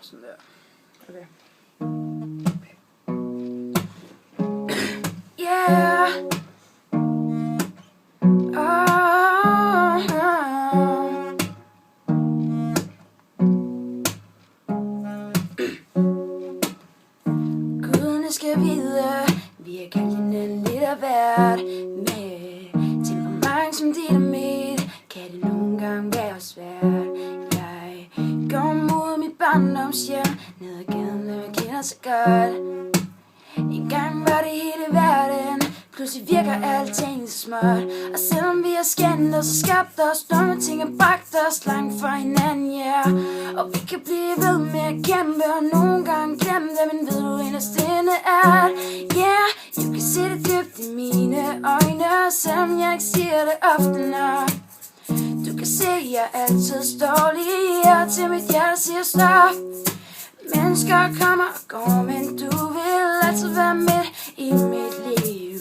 Sådan der. Okay. Yeah. Gudene skal vide, vi har kaldt hinanden lidt af hvert. Med temperament som dit og mit, kan det nogle gange være svært. Jeg går mod mit barndomshjem, ned ad gaden, når jeg kender så godt. En gang var det hele verden, pludselig virker alting så småt. Og selvom vi har skændt os og skabt os, dumme ting har bragt os langt fra hinanden, yeah. Og vi kan blive ved med at kæmpe, og nogle gange glemme det, men ved du inderst inde at, yeah, du kan se det dybt i mine øjne, selvom jeg ikke siger det ofte nok. Du kan se, jeg altid står lige her, til mit hjerte siger stop. Mennesker kommer og går, men du vil altid være med i mit liv.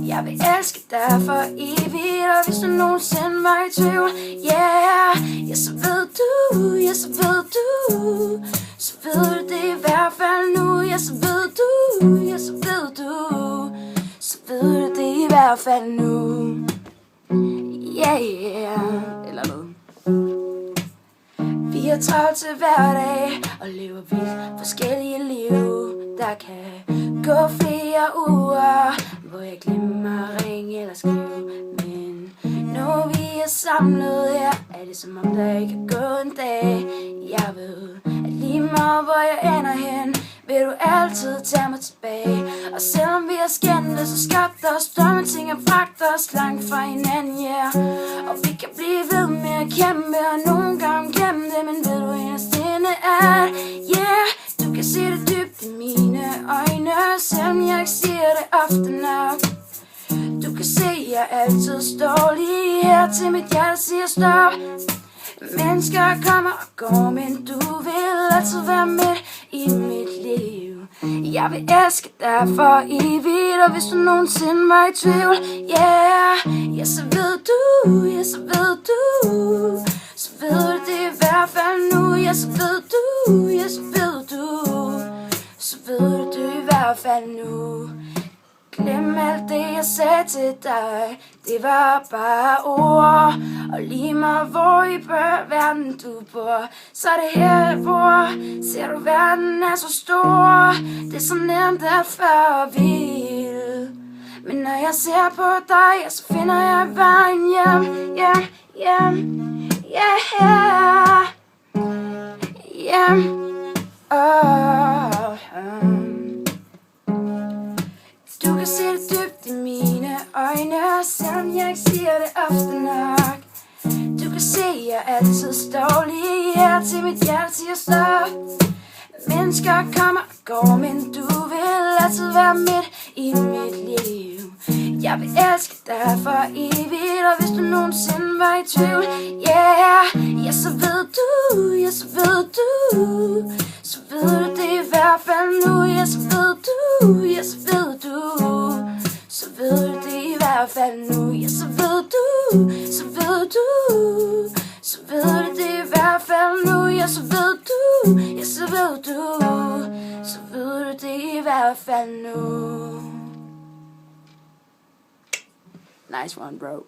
Jeg vil elske dig for evigt, og hvis du nogensinde var i tvivl, yeah, ja, så ved du, ja, så ved du, så ved du det i hvert fald nu, ja, så ved du, ja, så ved du, så ved du det i hvert fald nu, yeah, eller noget. Vi har travlt til hverdag og lever vidt forskellige liv. Der kan gå flere uger, hvor jeg glemmer at ringe eller skrive. Men når vi er samlet her, er det som om der ikke er gået en dag. Jeg ved, at lige meget hvor jeg ender hen, vil du altid tage mig tilbage. Og selvom vi har skændt os og skabt os, dumme ting har bragt os langt fra hinanden, yeah. Og vi kan blive ved med at kæmpe, og nogle gange glemme det, men ved du inderst inde at, yeah, du kan se det dybt i mine øjne, selvom jeg ikke siger det ofte nok. Du kan se, jeg altid står lige her, til mit hjerte siger stop. Mennesker kommer og går, men du vil altid være med i mit liv. Jeg vil elske dig for evigt, og hvis du nogensinde var i tvivl, yeah, ja, så ved du, ja, så ved du, så ved du det i hvert fald nu, ja, så ved du, ja, så ved du, så ved du det i hvert fald nu. Glem alt det jeg sagde til dig, det var bare ord. Og lige meget hvor i verden du bor, så er det her jeg bor. Ser du verden er så stor, det er så nemt at føre vild. Men når jeg ser på dig, ja, så finder jeg vejen hjem, hjem, hjem, yeah, hjem. Du kan se det dybt i mine øjne, selvom jeg ikke siger det ofte nok. Du kan se, jeg altid står lige her, til mit hjerte siger stop. Mennesker kommer og går, men du vil altid være midt i mit liv. Jeg vil elske dig for evigt, og hvis du nogensinde var i tvivl, yeah, ja, så ved du, ja, så ved du, så ved du det i hvert fald nu, ja, så ved du, ja, så ved du, så ved du det i hvert fald nu, ja, så ved du, så ved du, så ved du det i hvert fald nu, ja, så ved du, ja, så ved du, så ved du det i hvert fald nu. Nice one, bro.